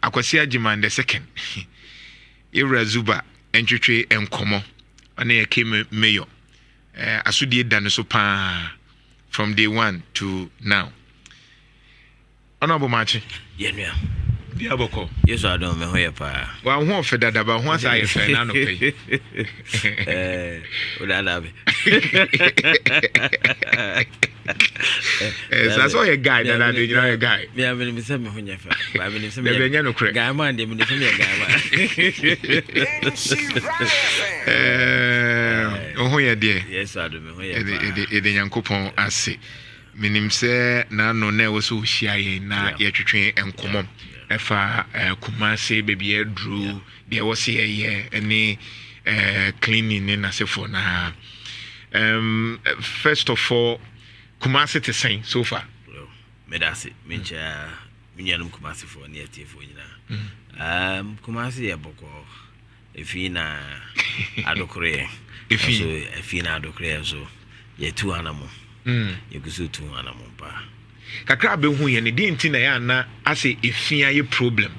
Akwasi Ajiman the second. Ira Zuba entry and Komo. And I came mayor. Asudi done so from day one to now. Honorable Marchi. Yeah. Diaboko. Yes, I don't know where pa. Well, one for that about once I say none of pay. That's all a guy that I did, you know, a guy. Yeah, when you send me when you're I mean, if somebody no correct. Guy man, they mean, oh, yeah, dear. Yes, I don't know where the young coupon as say. Minim say na no na wo so hia na ye twetwe enkomo efa Kumasi baby drew there was here any cleaning in asefo na first of all Kumasi te saying so far me that's it me nyanum Kumasi for near tifo nyina Kumasi ya boko efina adokore efina adokore so ye tu anamo you go to anamompa kakra be hu ye ne din ti na ya na ase efia ye problem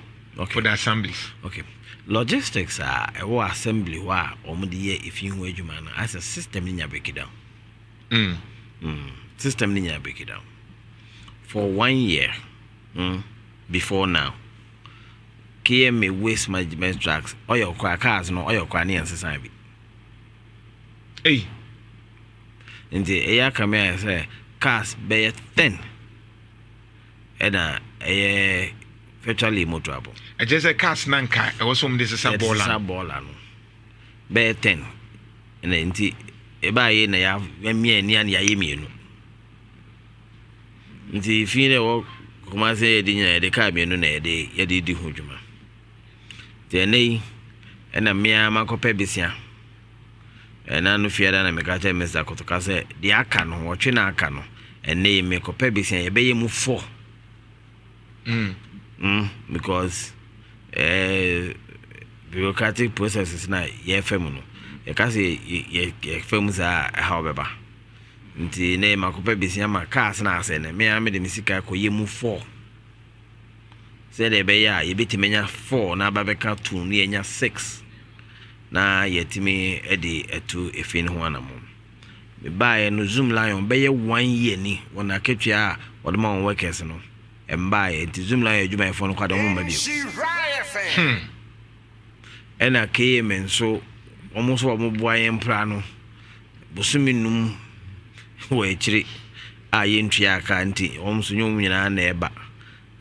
for the assemblies. Okay, logistics are a assembly wa omudi ye efia hu adwuma na as a system nya break it down. System nya break it down for 1 year before now. KMA waste management trucks oil cars no oil kwa ne ansesa bi hey nti eya kamera say cars be 10 ena virtually motorable I just say cars nanka e was some this is a baller no be 10 ena nti e ba ye na ya mia ni an ya ye mienu nti fine wo kuma say e dinya de car mienu na ye de di hodwuma te nei ena mia makopa bisia ena no fiada na meka cha mesa kotoka se de aka no wotwe na aka no ene me kopa bisia ye beye mu 4 because bureaucratic processes na ye fam no e ka se ye fam za ha obeba nti ne makopa bisia ma cars na ase na me de misika ko ye mu 4 se de be ya ye betimenya 4 na babeka 2 ne nya 6 na yetimi edi etu efin ho anamo me bae no zoom lion be ye 1 year ni wona ketua wodema on workers no embae enti zoom lion adwuma efo no kwada mo ma bi ena KMA nso omuso wa moboa yempra no bosuminum wo ekiri a yentua aka nti omso nyom nyina na eba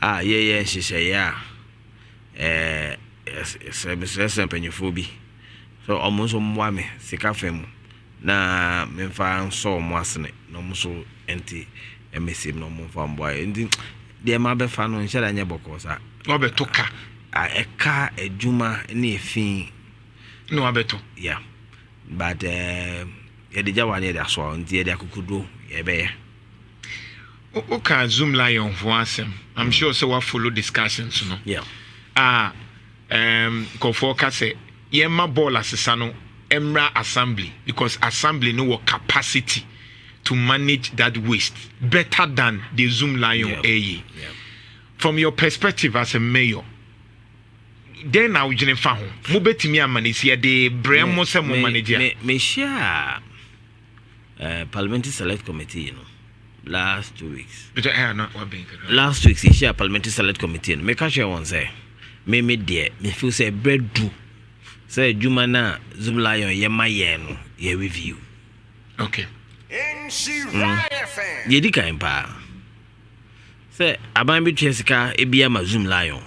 a ye hyehyɛ ya sebesresen panyefo bi so almost mwame sika femu na memfa nso mo asene no muso enti emesim no mo fa mboa enti de ma be fa no nhyira nya bokosa obeto ka a eka adwuma na efin no abeto yeah but ye de jawane de aso enti ye de akukudo ye be o ka zoom lion ho asem I'm sure say we follow discussions no yeah go for ka say yema ball asesa no emra assembly because assembly no capacity to manage that waste better than the zoom lion AE. From your perspective as a mayor, then now you fa ho mo betimi amanisi ya de bremo se mo manager me share parliamentary select committee you know last 2 weeks but no what being last week she share parliamentary select committee me ka share one say me there me feel say bread do say juma na zoom lion ye maye no ye review okay ye di kan pa say aban bi twesika e bia ma zoom lion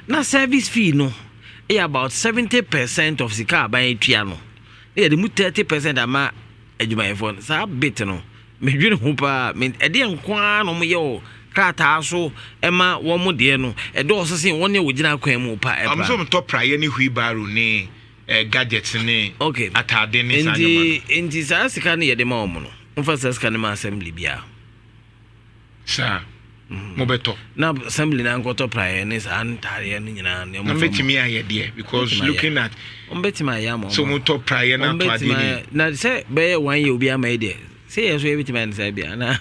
na service fee no e about 70% of sika aban twia no e de mu 30% ama adwuma ye fon sa bit no me dwene ho pa me e de nkwa no mo ye o krata so ema wo mo de no e do so sin won ne wo gina kwan mu pa e ba am so to praye ni wheelbarrow ni gadgets ni okay atade ni sanyama enti sa sika ne ye de ma wo no mfa sa sika ne ma assembly bia sa mo beto na assembly na nkoto praye ni sa antare ni nyina ne mo betimi aye de because looking at betima ya mo so mo to praye na to ade ni na say be 1 year obi ama de say yes we betima na say bia na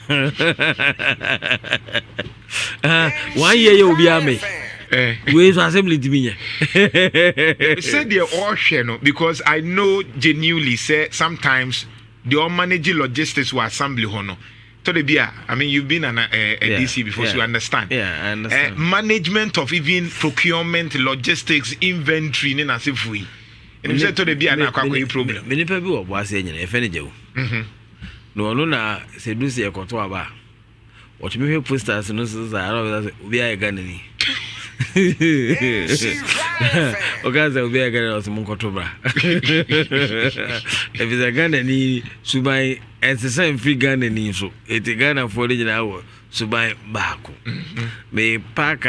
1 year obi ama We so assembly diminya. Said the ocean because I know genuinely say sometimes the all managing logistics were assembly hono. To the beer, I mean you've been a DC before, so you understand. Yeah, I understand. Management of even procurement, logistics, inventory, and as if we. And you said to the beer na kwa problem. Many people was saying if any joe. No na se do se ekoto aba. What me hear posters no so I we are ganani. Okaza we are ganani so monkoto bra. If is a ganani subai and the same free ganani so it Ghana for original subai baako. Me park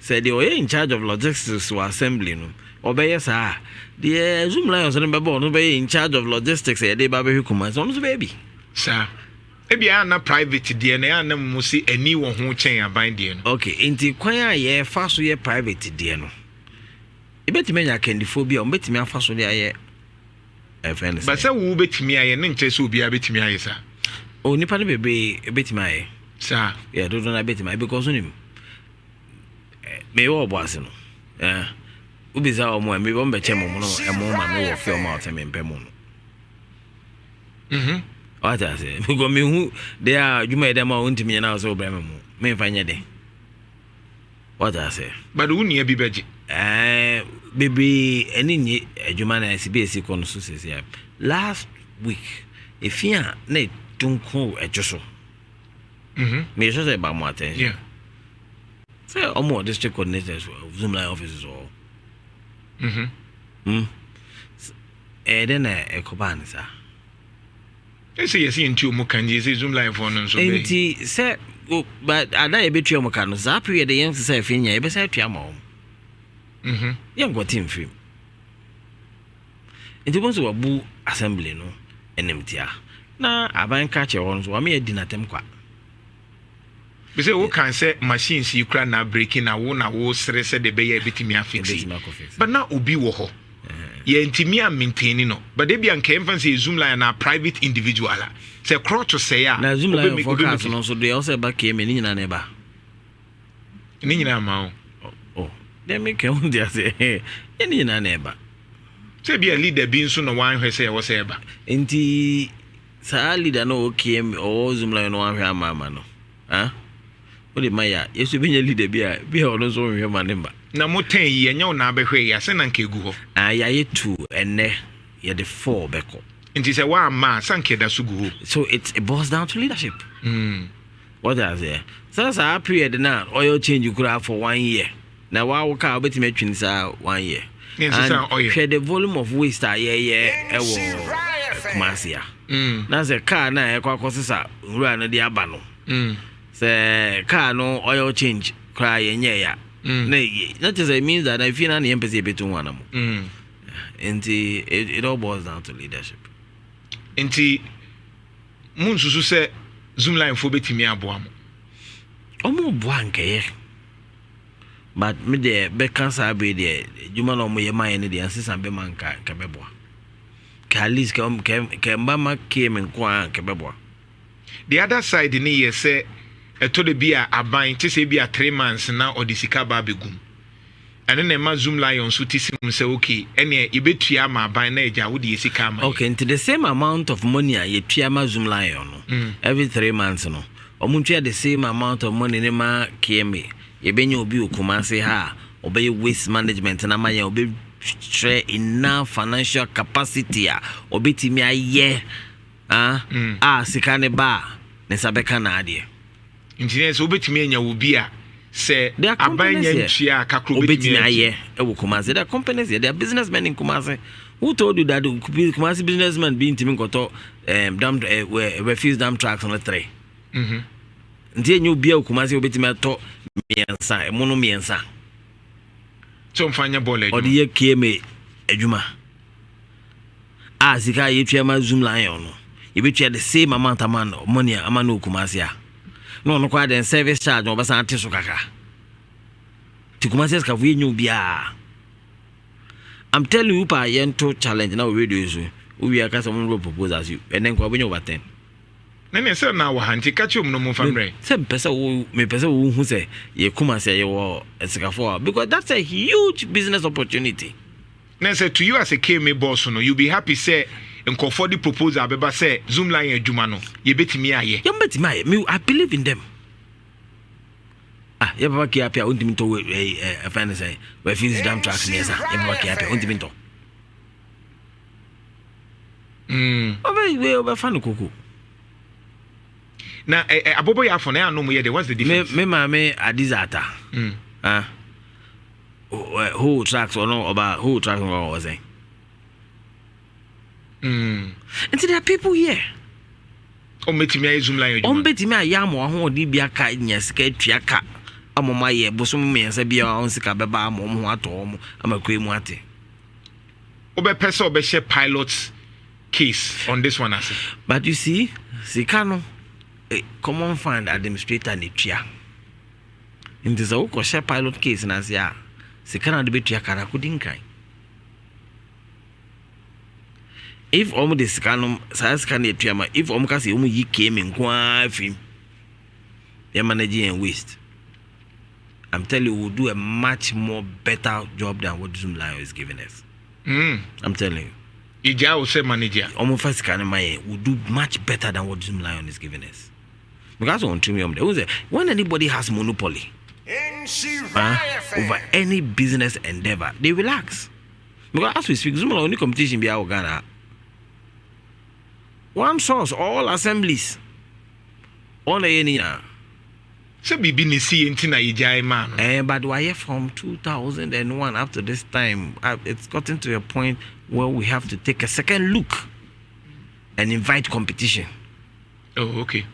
say they were in charge of logistics to assembly no. Obey sir. The Zoom Lions and no be in charge of logistics a day baby Kumasi on baby. Sir. Ebi ana private DNA na musi any one who chain abind there. Okay, inti kwanya ye fa so ye private there no. E betime nya candiphobia, o betime afa so there ye friends. But say wo betime aye ne nche so obi a betime aye sir. O nipa ne bebe betime aye. Sir. Yeah, do na betime because onim. Me wo boase no. Ubiza o mo me bo mbeche mo no e mo ma me wo film out me mpem no. What I say? Because me who they are, you made them out into me now so bremo. Me find ye. What I say? But who near be beji? Baby, any Jumana CBC consensus here. Last week, if you ne don't call a josso. Me just say about more attention. Yeah. Say or more district coordinators of Zoom line offices or. Then a coban, sir. I say yes into Mukanji Zoom live on so. Enti say but ada e betwa mo ka no za period the young say finya e be say twa mo. Yam got him film. Enti bonso wabu assembly no enemtia. Na aban ka che won so wa me adi na tem kwa. Be say wo kan say machines you kra na breaking na wo sere say de be ya betimi afix. But now obi wo ho. Ye intimi am maintaining no but they be an can say Zoom line na private individual say crotch to say ya na Zoom line forecast no so they also ba KMA ni nyina na ba ni nyina ma oh they make on there say ni nyina na ba say be a leader bi nso no wan hwe say wo say ba enti sa leader no KMA o Zoom line no wan hwe ama no o de maya yesu be leader bi a ono so hwe ma ne ba na moten yi enya na abehwe ya se na nkegu ho ya ye 2 enne ye the 4 beko nti se wa ma sanke da sugu ho so it boils down to leadership what does it so sa period na oil change kura for 1 year na wa wo ka obetime twin sa 1 year and share the volume of waste ye ewo Kumasi na se car na e kwa kosisa nrua no de aba no se car no oil change kura ye nye ya that just means that I feel an empathy between one of them. And it all boils down to leadership. Inti Munsusu say Zoom line for betimi aboam. Omo boanke. But me de be cancer be de juma no mo ye man ne de ansesa be man ka beboa. Ka at least ke mbama came en kwa ka beboa. The other side ni ye say to the beer aban to say be a 3 months now or the sikaba begum. And then a Zoom lion so tisim say okay, any ibetua ma ban na eja wo de sikama. Okay, into the same amount of money ye tua Zoom lion every 3 months no. Omuntua the same amount of money ne ma KMA. Ye benye obi Kumasi ha, obey waste management na ma ye obi share enough financial capacity obetimi aye sika ne ba ne sabeka na ade. Engineers obetimi anya obi a say abanya ntua kakro obetimi aye ewo Kumasi. There are companies here, there are businessmen in Kumasi. Who told you that Kumasi businessman be intimi koto refuse dump trucks on the 3? Ntie nyu bia Kumasi obetimi ato miensa mono miensa. So mfanya bole o de KMA adwuma sika ye tua Zoom line no ye betua the same amount of money amano Kumasi no kwa den service charge no basa ante so kaka ti Kumasi ska fu nyu bia. I'm telling you pa yento challenge na we do so we are custom proposals you and then kwa benyo over 10 Nene say na wa hanti catch no mo famre. Say me pesa wo hu say ye Kumasi ye wo esikafo because that's a huge business opportunity. Nene say to you as a KMA boss no you be happy say nkofo the proposal abeba say Zoom line adwuma no ye betimi aye. Ye betimi aye. Me I believe in them. Ye baba ki apia untimi to finance say we feel damn track nesa. Ye baba ki apia untimi to. We fan kuku. Na abobo ya for na anom ye de what's the difference? Me adizata. Who tracks or no about who tracks or was saying. And so there are people here. Betimi Zoom line. Betimi ayamo ho di bia ka nya sika tuaka. Amoma ye bosom me nsa bia on sika beba amom ho atom amakwe mu ate. Pesa share pilots case on this one as. But you see, sikano a common fund administrator ni tua. In this o share pilot case na sia sikana de betua kara kudinkai. If omo de sikano size can tua ma if omo ka se omo yi KMA nkwa afim they managing and waste. I'm telling you, we'll do a much more better job than what Zoom Lion is giving us. I'm telling you. Ija will say manager. Omo first can will do much better than what Zoom Lion is giving us. Because on when anybody has monopoly over any business endeavor, they relax. Because as we speak, Zoom Lion only competition be our Ghana. One source, all assemblies. All any so bibi ni see intina ijai man. But why from 2001 up to this time, it's gotten to a point where we have to take a second look and invite competition. Oh, okay.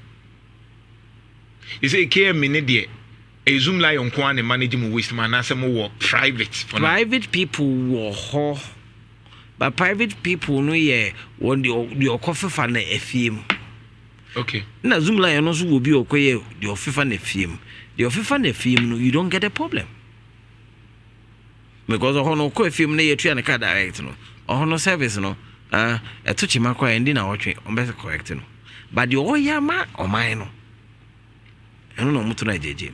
You say KMA ne de a Zoom Lion kwa ne managing waste man na mo wo private. Private people wo ho. But private people no ye won the coffee fa na FM. Okay. Na Zoom Lion also will be okay the FIFA na FM. The FIFA na FM no you don't get a problem. Because no ko FM na ye tua na ka direct no. No service no. E to chima kwa ndi na wotwe on be correct no. But the oyama o mine no. Eno no mutu na jeje.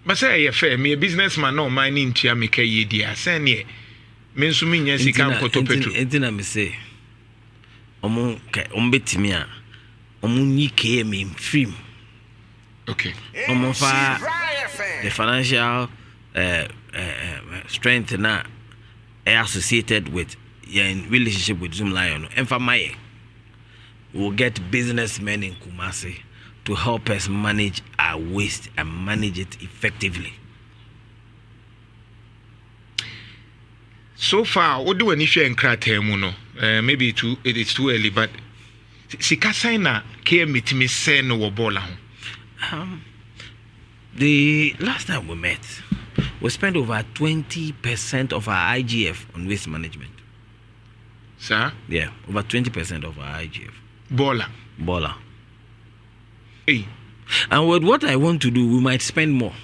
But say ye fair me a businessman no mine ntua me ka ye dia. Say ne me nso me nya sika nkoto petro. Entina me say omo betimi a omunyi KMA film. Okay. Omofa the financial strength na associated with in relationship with Zoom Lion. Enfamaye will get businessmen in Kumasi to help us manage our waste and manage it effectively. So far, what do any share in Kratemuno? Maybe it is too early, but Sikasa na KMA timi say no wabola. The last time we met, we spent over 20% of our IGF on waste management. Sir? Yeah, over 20% of our IGF. Bola. Hey. And with what I want to do, we might spend more.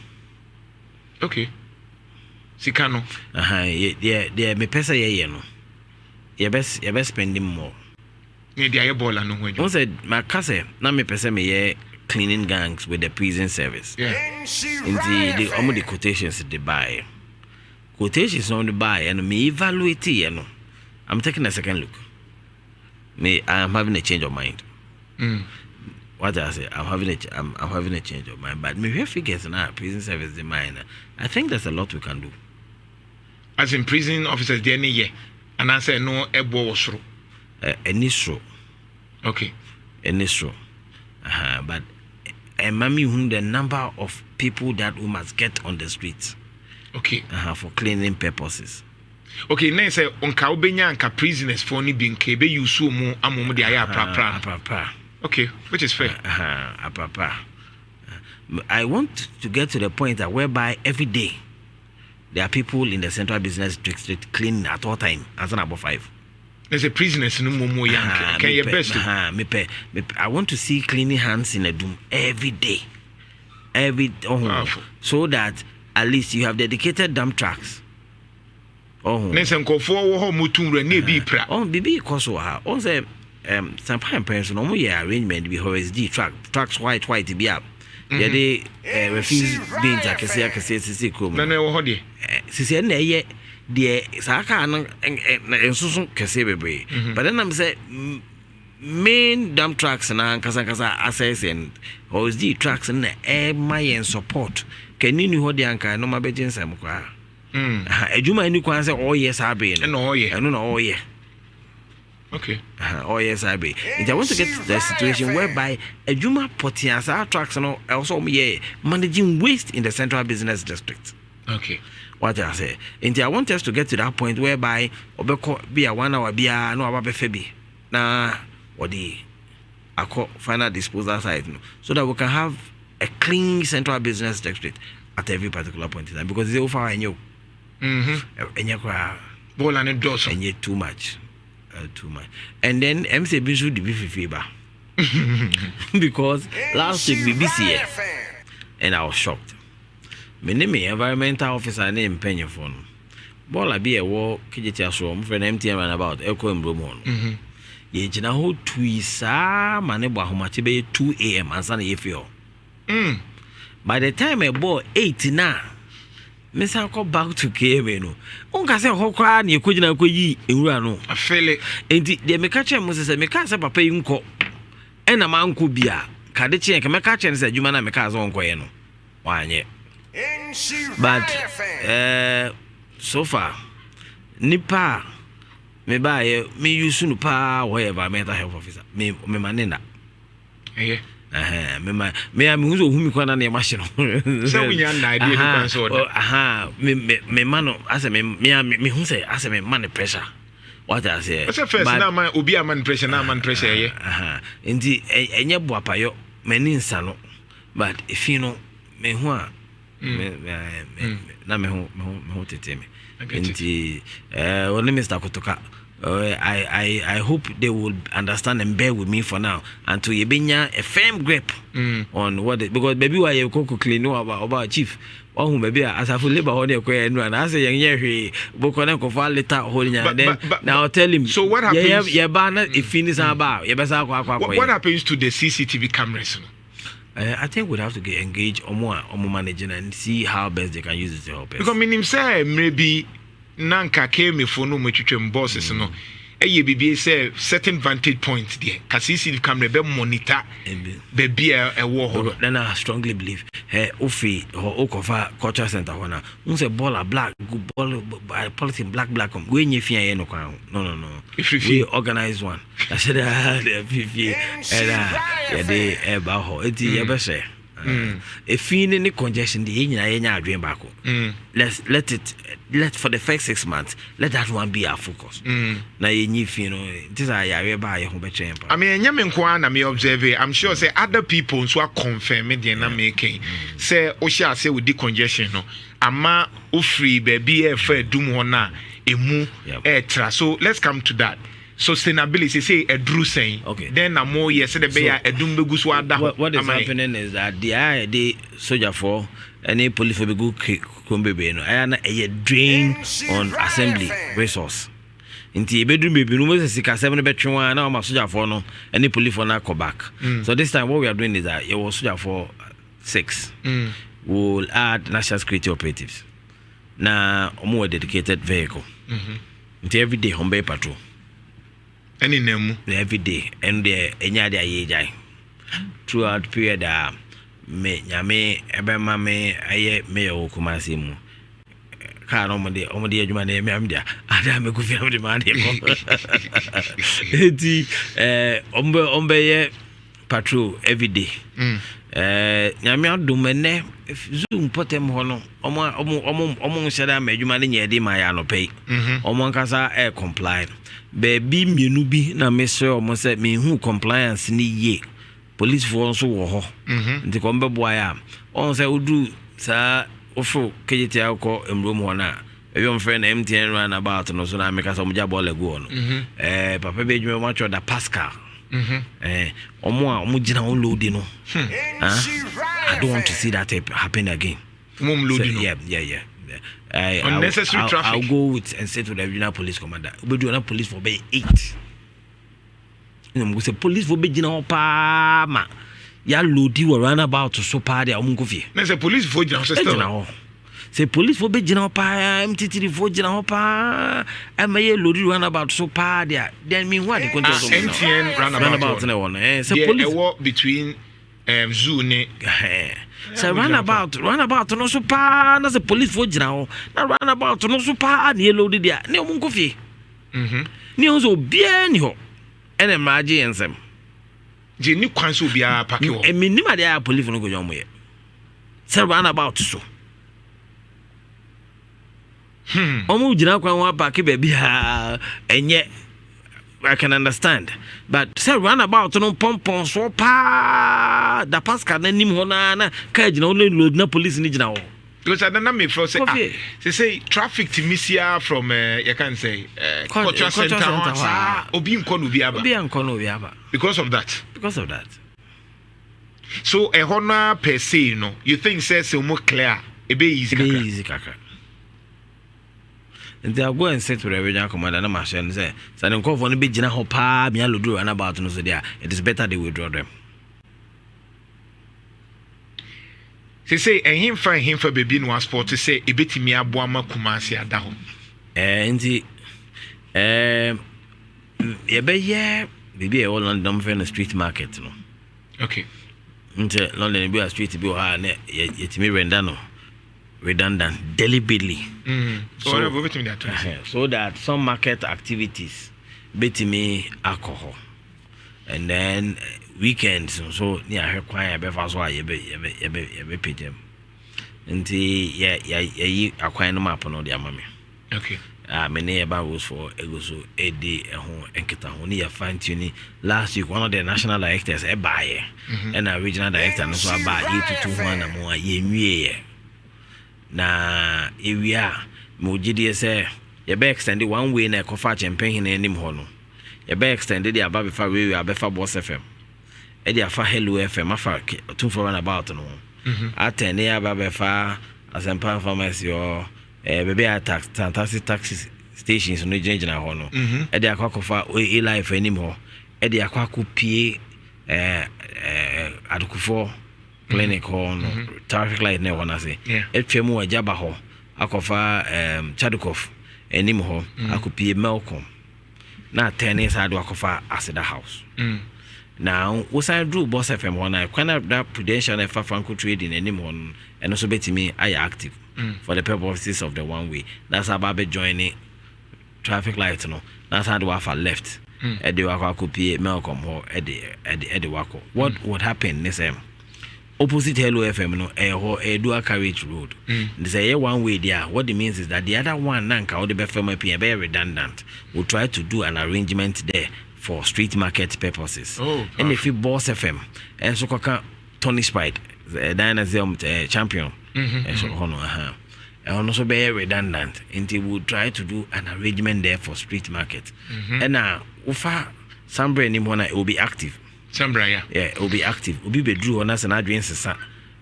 Okay. Sikano. Yeah, me pesa ye no. You best spending more. Yeah, the bola no when. One said my cousin, na me pesa me ye cleaning gangs with the prison service. Yeah. In the quotations they buy. Quotations on the buy and me evaluate you know. I'm taking a second look. I'm having a change of mind. What I say, I'm having a change of mind. But me figures now prison service the mine. I think there's a lot we can do. As in prison officers, they any and I say no ebo was through. Initial. Okay. Initial. But mommy whom the number of people that we must get on the streets. Okay. For cleaning purposes. Okay, now say onka obenya anka prisoners for ni bi nka be use mu amomo de aya pra. Okay, which is fair. I want to get to the point that whereby every day there are people in the central business district cleaning at all time as an above 5. There's a prisoners no more young. Can you best? I want to see cleaning hands in a doom every day. So that at least you have dedicated dump trucks. Nesen ko fo wo ho mutum re na bi pra. Bibi koso ha. On say some parents no more arrangement be OSD tracks white be up. Yeah, they refuse being akese krom. Na wo ho de. Sisi na ye de saka no ensusu kese bebre. But then I'm say main dump trucks na kasa access and OSD trucks na my support. Kenini ho de anka no mabeje nsam kwa. Ejuma ni kwan say all yes abe no. No ye. No all ye. Okay. Oh yes, I be. I want to get to the situation whereby a Juma Potiasa trucks and also managing waste in the central business district. Okay. What I say. And I want us to get to that point whereby Obeko be a 1 hour be a no about febi. Na what the final disposal site so that we can have a clean central business district at every particular point in time because they offer and you. And you ball and doors and yet too much. Too much. And then MC Bisu the fever because last week we busy here and I was shocked. My name environmental officer name Penny phone. Bola be a war KJT so friend MTM and about Echo and Bromon. Ye jina ho twisa manebo how much be 2 a.m. and Sunday if you. By the time I bought 8 now. Miss I go back to KMA no. Unka say ho kwa na ekogina koyi enwura no. Afele. Enti de me ka che mo se me ka say papa yi nko. E na ma nko bia. Ka de che me ka che ne say adwuma na me ka zo nko ye no. Wanye. But so far nipa me ba ye me use no pa whatever mental health officer. Me manena. Eh. Me who's a whom you can name machine. So we are an idea. Me man, as a me who say, as a man pressure. What I say, what's the first now, man, Ubi a man pressure, now man pressure, indeed, and your boapayo, menin sano. But if you know, me who are na me who tete me. Indeed, only Mr. Kotoka. I hope they will understand and bear with me for now until you bring a firm grip on what because baby why you cook clean about chief or who maybe as a full labor on your and I say young Bokona Kofa later holding then now I'll tell him. So what happens? Yeah, banner if finish about what happens to the CCTV cameras? I think we'd have to get engaged or more managing and see how best they can use it to help us. Because meaning say maybe nanka KMA for no metwetwem bosses no eye bibi say certain vantage point there ka CCTV camera be monitor be bia e wo ho. Then I strongly believe ofi or okofa culture center hona unse ball black good ball policy black we nyefia ye no kwa no if we organize one I said the fifi and they eba ho enti ye be say if any congestion the nyina adwen bako let for the first 6 months let that one be our focus na yenyi fi no this are yare ba ye ho be chempa I mean nyame nko na me observe I'm sure say other people so confirm the na making say o sha say with the congestion no ama o free baby e fa dum ho na emu tra so let's come to that sustainability say a drew saying okay then na more yes the be a dum begu so ada what is happening is that the soldier for any police for be good kumbebe no na a drain on assembly resource inti bedroom baby no say sika 7 betwe na o ma soldier for no any police for na come back so this time what we are doing is that you was soldier for 6 we'll add national security operatives na more dedicated vehicle inti every day home patrol any name every day and enya dia ye jai throughout period me nyame ebe ma me aye me o Kumasi mu ka no mo de adwuma na me am dia ada me ku fi am de ma de ko eti ombe ye patrol every day nyame adum ne zoom potem ho no omo shada ma adwuma ne nya de ma ya no pay omo nkasa comply baby mienu bi na me say omo say me hu compliance ni ye police for so wo ho nti ko mbe boa ya on say odu sa ofo KJT akọ emrom ho na ebi on friend MTN run about no so na me ka so mo ja ball ego no papa be dwuma match da Pascal omo gina on load no I don't want to see that happen again mom load no yeah unnecessary traffic. I'll go with and say to the regional police commander we do na police for bay 8 say police for be jina pa ma ya lodi wo run about so pa dia omunko fie na say police for jina so say police for be jina pa MTT for jina pa am ye lodi run about so pa dia then mean what the control so MTN run about na one say police war between zoo ne say run about no so pa na say police for jina ho na run about no so pa na ye lodi dia ne omunko fie ni onzo bia ni ho ene maji ensem je ni kwan so bia pake ho e minima dia police no go jomo ye say run about so omu jina kwan wa pake be bia enye I can understand but say run about no pompon so pa da pascal na nim ho na ka jina only load na police ni jina ho because I don't me for say traffic to Misia from you can say cultural center obi nkono biaba because of that so a honor per se no you think says more clear e be easy kaka and they are go and say to the regional commander na machine say say nko for no be gina ho pa me alodo and about no so there it is better they withdraw them. Say him for baby no sport to say e betimi aboa ma Kumasi ada ho nti ye be ye baby e London for the street market no okay nti London be a street be ha na yetimi redundant deliberately so that some market activities betimi alcohol and then weekends so near kwan be fa so ye be pagem nti ye akwan no map no dia mame okay me ne ba was for ego so edi ho enketa ho ne ya fine tune last week one of the national directors e baaye and a regional director no so aba ye tutu ho na mo ye nwie na ewia mo gidi say ye be extend one way na kofa champagne na nim ho no ye be extend the aba be fa we abefa Boss FM edi afa Hello FM afa too for run about no attend ya baba fa asempa pharmacy or baby attack taxi stations no jenjina ho no edi akwakofa e life anim ho edi akwako pie adukufo clinic ho no traffic light na wona say etwemu ajaba ho akofa Chadukov anim ho akopie Melcom na tennis adu akofa Aseda house now we say do Boss FM one I kind of that prudential and franco trading anymore and also bet me I active for the purposes of the one way that's about joining traffic light no that's how do I left at the wako copy Malcolm or at the wako what would happen is opposite Hello FM no a dual carriage road there's a one way there what it means is that the other one nanka or the BFM be very redundant we'll try to do an arrangement there for street market purposes. And if you Boss FM and so Tony Spide dynasty champion and so on and also be redundant until we try to do an arrangement there for street market and now ufa Sambra anymore it will be active Sambra it will be active will be drew on us and adrian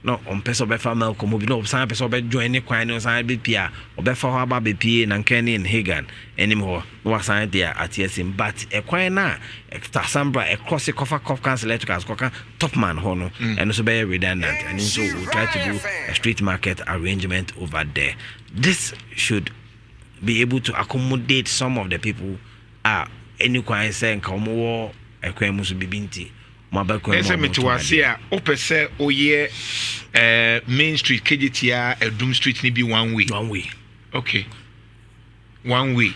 no on person be family come be no some person be join kwan no some be pia obefa ho aba be pie na nkani in Hagan anymore no assign there at yesim but e kwan na Sambra across the cover council electricals top man ho no and so be redundant and so we try to do a street market arrangement over there. This should be able to accommodate some of the people any kwan say nka e kwan musu bibinti Ese metiwase a opese oye Main Street KGTR Doom Street ni bi one way okay one way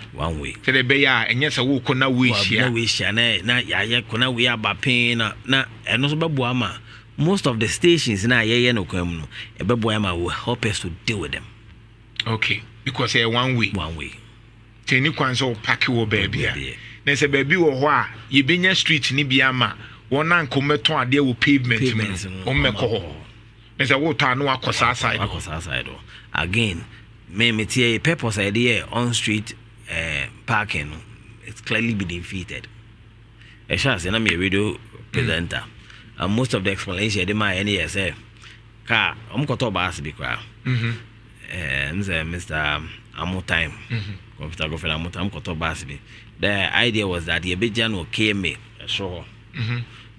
tell be ya enye se wo kona we hia na ya kona we abapen na eno so bebo ama most of the stations na ye no kwam no e bebo ama will help us to deal with them okay because one way teni kwanso pack wo baby na se baby wo ho a ye benya street ni bi ama wona nkometo ade wo pavement o mmeko ho nese wo ta no akosa side again me tie purpose idea on street parking it's clearly been defeated a chance na me radio presenter and most of the explanation they my any say car omkoto bass bi kwa Mr. Amotime, Computer Governor Amotam Koto Basbi. The idea was that the Abijan or KMA, so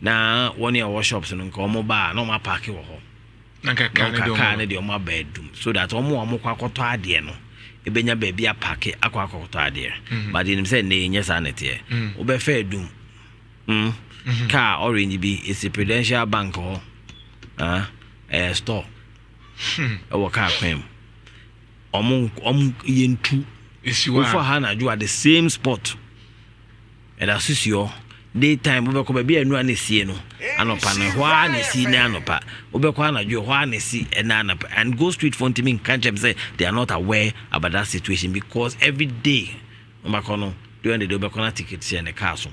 now 1 year workshops and Komo bar, no more parking or home. Canada, my bedroom, so that Omo Quacoto idea no. Ebenya baby a packet aquacoto idea. But in say, nay, yes, anity. Obe fair doom. Car orange be is a prudential bank or a store. Our car claim. Yen two is you for Hannah, you are the same spot. And as is your daytime, we will be a new anisiano, and upon a one see nanopa, Ubekwana, you one see and nanapa, and go street for me can't say they are not aware about that situation because every day, Macono, during the Ubekwana tickets and the castle.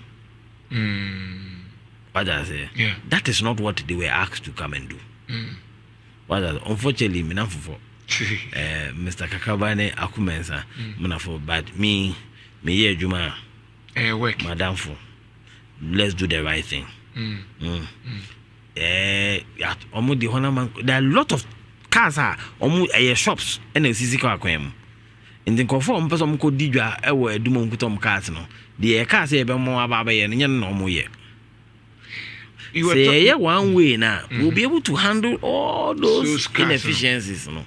What I say? Yeah. That is not what they were asked to come and do. What unfortunately, Minafo. Mr. Kakabane Akumensa, Munafo, but me, Juma, work, Madame for. Let's do the right thing. There are a lot of cars, shops, and a CC car quem. In the conform, person could do a Dumon Kutom cars. No, the cars say more about and no more yet. You say, one way now, we'll be able to handle all those inefficiencies. No.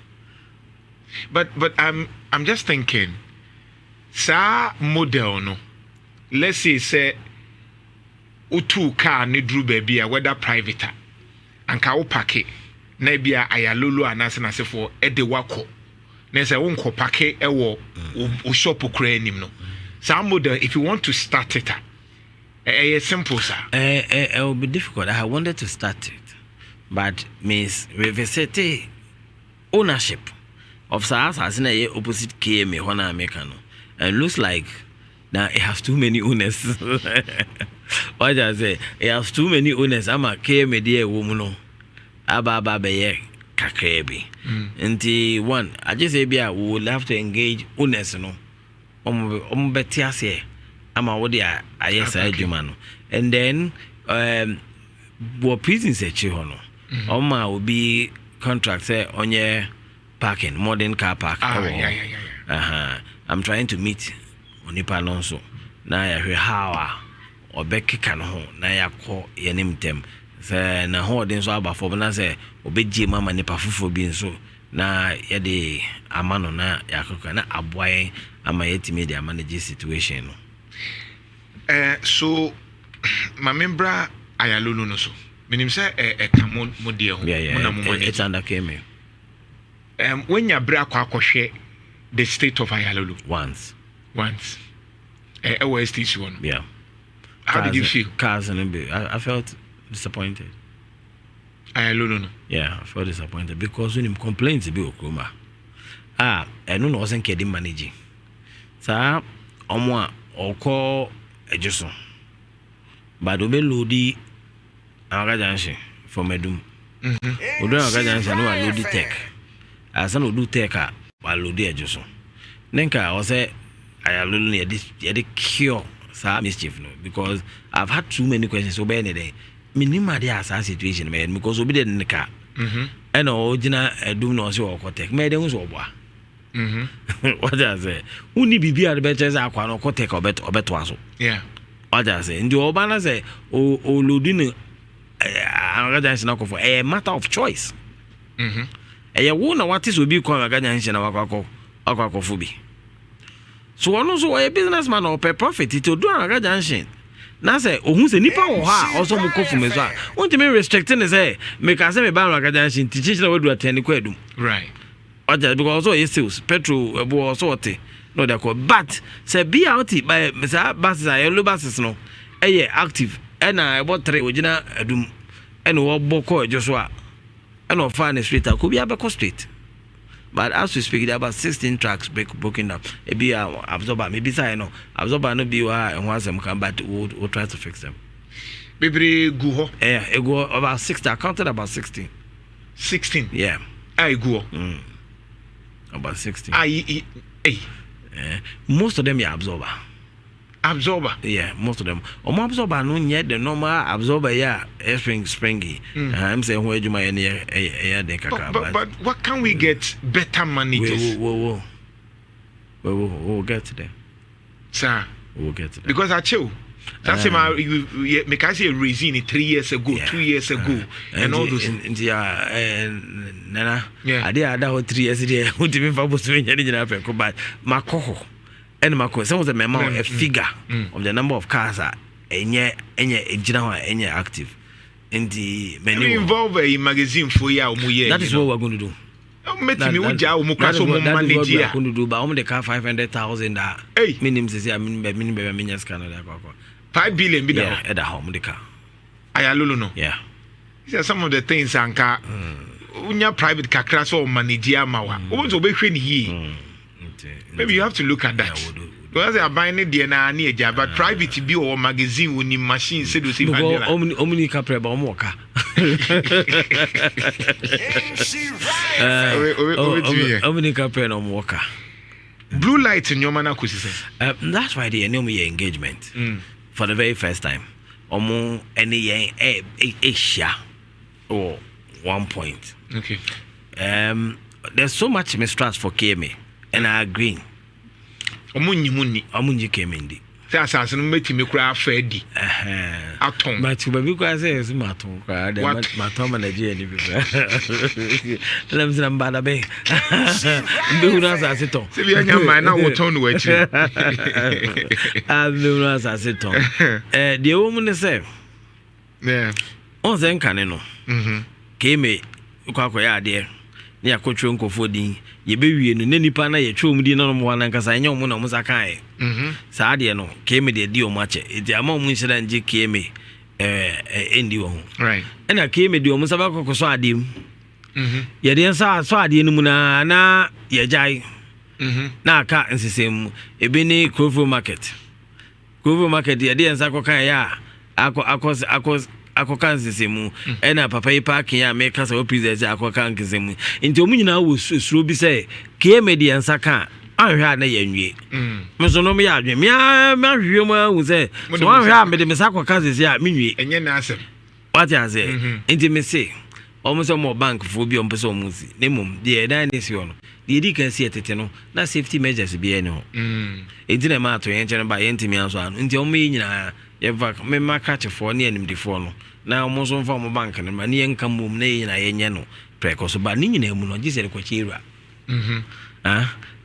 But I'm just thinking, sa model no. Let's say utu car ni drew baby whether private and ka opake na bia ayalolo anase na se for edewako na say wonko pake ewo o shop kura anim no. Sa model if you want to start it simple sir. It will be difficult. I wanted to start it, but means revisit ownership of SARS as in a opposite KMA Hona Americano. And looks like now it has too many owners. What I say? It has too many owners. I'm a KMA dear woman. Ababa Baye Kakebi. And the one I just say we would have to engage owners no. Betiase. I'm a wodia I Jumano. And then what prison say Chihono. Oma will be contract say on your parking, modern car park. I'm trying to meet Onipa Alonso. Now I hear how or Becky can hold. Now I call your name them. Say, na holding so about for Bana say, Obeji Mamma Nipa Fufu being so. Now, yadi Amano na Yakoka na Abway, ama yeti media manage situation. So, my member Ayalulu no so. Meaning say a camon modio. It's under KMA. When you break the state of Ayalulu once. OSTC one. Yeah. How did you feel? I felt disappointed. Ayalulu no. Yeah, I felt disappointed because when him complains about Okroma, I know wasn't kidding managing. So, or call a Jason. But Obe Lodi Agajanshi for Medum. Odo Agajanshi no Lodi Tech. As I do take a Lodi Jason. Nenka I was a Ayalulu the cure sa mischief no because I've had too many questions over any day. Minima dia sa situation man because obi dey nika. And original do no so okotek. Me dey so oboa. What I say? Uni bibia the better say akwa no okotek obeto aso. Yeah. What I say? Ndi obana say o lodi no agadansi na for a matter of choice. Eye wo na what is obi kwa agadansi na wakwa fubi. So one also a businessman or pay profit to do agadansi. Na say ohun se nipa wo ha also mo kofu me so a won't me restricting say make say me ban agadansi teach na we do attend ko adum. Right. Because also is sales petrol ebo also what no dey call but say BRT by buses yellow buses no active and about 3 original adum and wo boko just wa and of fan street could be abeko street. But as we speak, there are about 16 tracks broken up. Maybe absorber, maybe say no absorber no be and once them come, but we'll try to fix them. Baby go. It go about 60. I counted about 16. 16. Yeah. I go. About 16. Most of them are absorber. absorber. Yeah, most of them. Absorber no yet the normal absorber springy. I'm saying where you might But what can we get better managers? We'll get to them. Sir, we'll get to them. Because I chill. That's you make us a resin 3 years ago, 2 years ago, and all those. Nana, I did 3 years ago. Who did me for Boston? But Macoho and Maco, some of the memo a figure of the number of cars are any general any active. In the many involve a magazine for ya. That is what we're going to do. Met me with Jao Mukaso manager. Going to do, but only the car 500,000. Hey, minimum says I mean, millions Canada. 5 billion be there at the home the car. Ayaluluno. Yeah. These are some of the things anka unya private car crash or manager mawa. Also be here. Maybe you have to look at that. Because they are buying it na near job, but private be or magazine when in machine said to see omni capre ba omoka. Omni capre no moka. Blue light in your manner. That's why they know me engagement. For the very first time, omo any Asia or 1 point. Okay. There's so much mistrust for KMA, and I agree. Omunyi came in the. That's as no make me cry Freddy. Atom. But you because is maton cry. Maton manager any before. Let me say bad be. Do not as it on. See we are man now what on we chi. Do not as it on. The woman say. Yeah. On zen kan no. KMA kwakoya ade. Ne akotwe nkofo din ye bewie no ne nipa na ye twom din no mo wana nkasa enya mo na mo sakan saa de no KMA de di o mo ache enti ama mo nhyira nje KMA endi wo ho right ena KMA de o mo saba kokoso adem ye de nsa so ade no mu na ye jai na aka nsesem ebe ne Krovo market ye de nsa kokan ya akokan sesemu ena papa yi parking ya make us present akokan kesemu nti omunyina wo suro bi say KMA de ansa kan anhwa na yanwie meso no me ya adwen me ahwe mu ahu say so anhwa me de me sakokan sese a menwie enye na asem what ya say nti me say almost mo bank fo bi on person mu si ne mum de dan ne si ono de di kan si etete no na safety measures bi ene ho nti na ma to yen chere ba yen timi anso ano nti o me nyina yeva me makate for ne anim de for no na mo so mfa mo bank ne ma ne enka mum na yin na yenye no preko so ba ni nyina mu no gise ko chira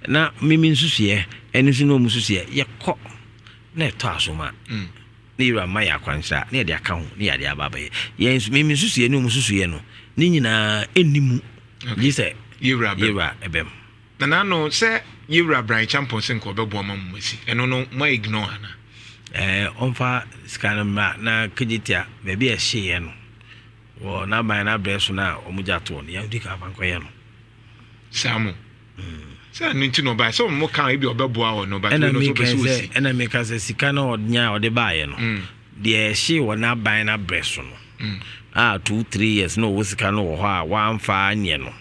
na mimi nsusuye eni so no mususuye ye ko na eto asoma ne yira ma ya kwansa ne de aka ho ne ya de ababa ye mimi nsusuye no mususuye no ni nyina enimu gise yira ebem na no se yira Brian Champions nko bebo ma mumasi eno no ma ignore ana onfa scanner na kijitia maybe a share no wo na ban na breso na omuja to no ya di ka ban koye no samu sa nti no ba so mo kan e bi obeboa wo no ba to no so be so si ena me ka se sika na odnya ode baaye no de she wo na ban na breso no 2-3 years no wo sika no wo ho a wa amfa anye no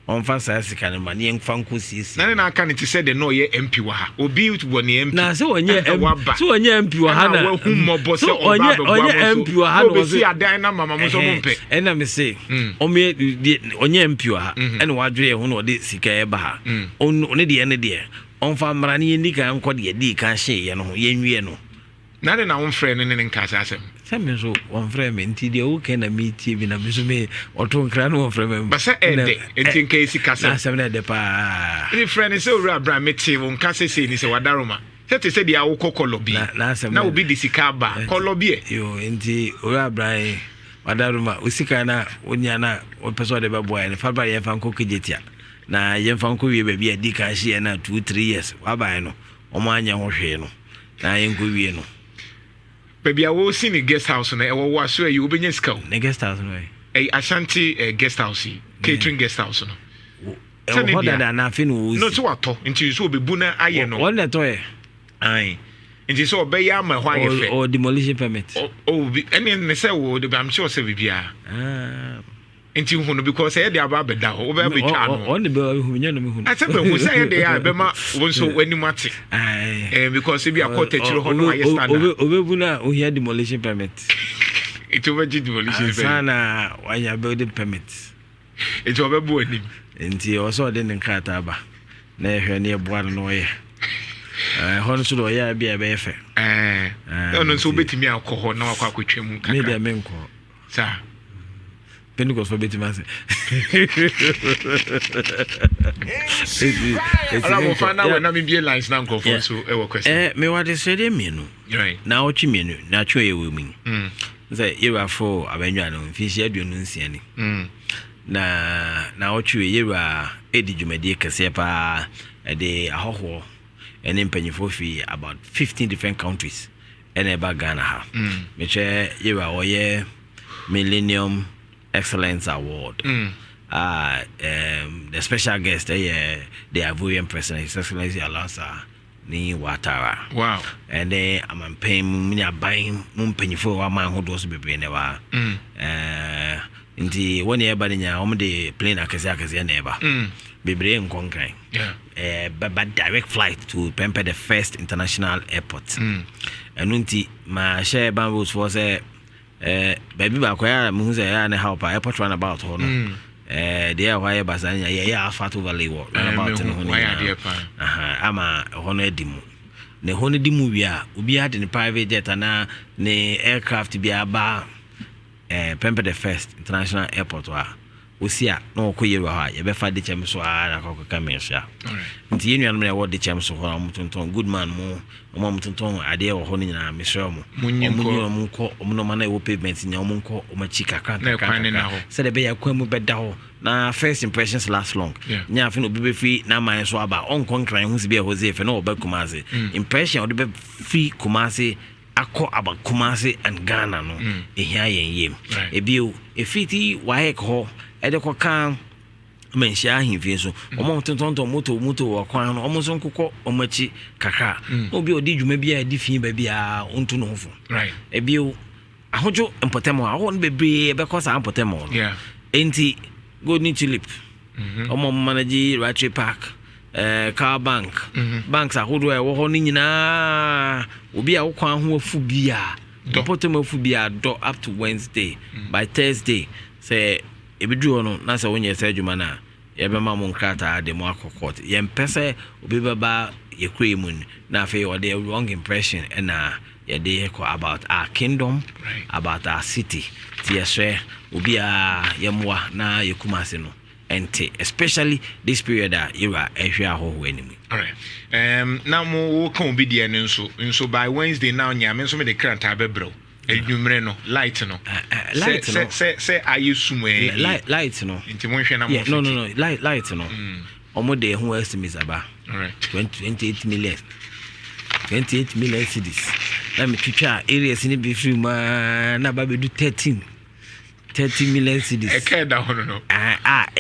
onfa sa sika no ma ne mfa nko sisi na aka ne ti said the no ye MP wa ha obi wo ne MP na se wonye MP wa ha na wa hu mobo se oba MP wa ha no se adan na mama mo so mo mpe ena me se onye MP wa ha ena wa dwere ho no de sika e ba ha on ne de onfa mra ne ni kan ko de di kan hye ye no ye nwie no na de na won frɛ ne nka asem same so won frɛ me nti de wo ken na me TV na me so me oto nkra no won frɛ me ba se ede enti nka isi kasa na same na de pa ni frɛ ne se owura bra me ti won ka se ni se wadaroma se te se dia wo kokolo bi na obi de sika ba kolo bi yo enti owura bra wadaroma usika na onya na o peso de ba boy ne fa ba ye fa nko kejetia na ye fa nko wie ba bi adi ka hye na 2-3 years wa ba no o ma anya ho hwe no na ye nko wie no baby I will see the guest house na e wo waso e you obenya sika the guest house no Ashanti guest house catering guest house no what that na fi no no so wato nti so obebu na aye no what let to e ai nti so obeya ma ho aye fe or demolition permit oh any ne say wo I'm sure say bibia Nti hu no because e dey aba beda ho be be twa no on the be hu nya no me hu I say be hu say e dey a be ma won so wani mate because e be a court tire ho no aye standard obebu na o here demolition permit it over demolition permit sana wanya building permit it obebu anim nti o so de nkrata ba na ehwe na eboa no ye hono so do ya bia be efe no so betimi akọ na akọ akotwam kakra me dia menko sa Pentecost for betimi ase ala mo fa na we na me bie lines na nkofo so e wo question me wa de sede mienu right na o chi mienu na twa ye we mi say yewa for abanwa no mfishi aduonu nsia ni na o chi yewa edi dwumadi kese pa de ahoho ene mpanyifo fi about 15 different countries ene ba Ghana ha me che yewa oye Millennium Excellence Award the special guest the Ivorian president His Excellency Alasa ni Watara wow and then I'm paying munya buying mpanyifo wa man ho do so bebre ne wa nti woni e ba nya om de plane akese na e ba bebre nkonkran but direct flight to Pempe, the first international airport and nti ma share bambos for say baby ba kwa ya mu say ya na help airport run about ho no there why basanya ya Afatu Valley run about no ho ama ho no edimu ne ho no dimu wi a obi ade ne private jet na ne aircraft bi aba Pempe, the first international airport wa osia no koyero ha ye be fa de chem so ara ka kamesha nti yenu anu na wo de chem so ho mutonton good man mo mutonton ade wo ho ni na mesra mo munyo ko no mana wo pavement nya mo ko o machi kakra se de be ya kwa mu beda ho na first impressions last long nya afi no be fi na man so aba on konkran hu se be ho ze fe no ba Kumasi impression o de be fi Kumasi akọ aba Kumasi and Ghana no ehia yen ebio efiti wae ko ede ko kan menhia ahimfie so omo tontonto moto wa kwan no omo so nkokọ omachi kakra obi odi dwuma bia di fi ba bia ontu no hofo right ebio ahojo empotemo aho no bebre be ko sa empotemo enti golden tulip omo manage Ratri Park car bank banks ahodo e wo ho ni nyina obi a wo kwan ho afu bia empotemo afu bia do up to Wednesday by Thursday say ebidu no na se wonye se adwuma na ye be ma mo nkrata de mo akokot ye mpese obi beba ye kwemun na fe o de wrong impression na ye de ko about our kingdom about our city ti ye obi a ye moa na ye Kumasi no ente especially this period that you are ehwe ahoho anime all right now mo kan obi de nso by Wednesday now nya me nso me de kranta bebro edwumre no light no light no say ayi sume light no nti mo hwe na mo no light no omo de ho estimate aba all right 28 million cedis na me twitwa areas ni be free ma na ba be do 30 million cedis e ka da hono no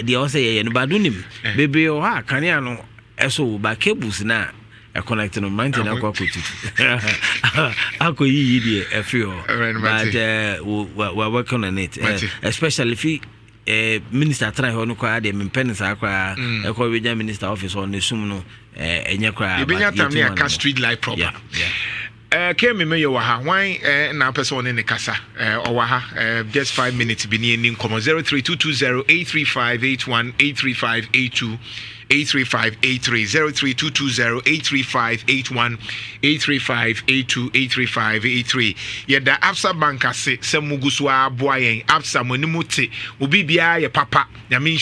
de o say ye no ba do nim bebre o ha kanea no eso ba cables na connect no man na kwa kutu akoyi die efio but we working on it especially if minister try ho no kwa de mempensa akwa e kwa regional minister office on the sum no enye kwa ibinya tam ne aka street light proper KMA yo ha wan na person ne kasa o ha just 5 minutes bi ni ni nkomo 032208358183582 83583 032208358183582 yeda Absa Bank ase semugusu aboa yen Absa manimuti obi bia ye papa nyame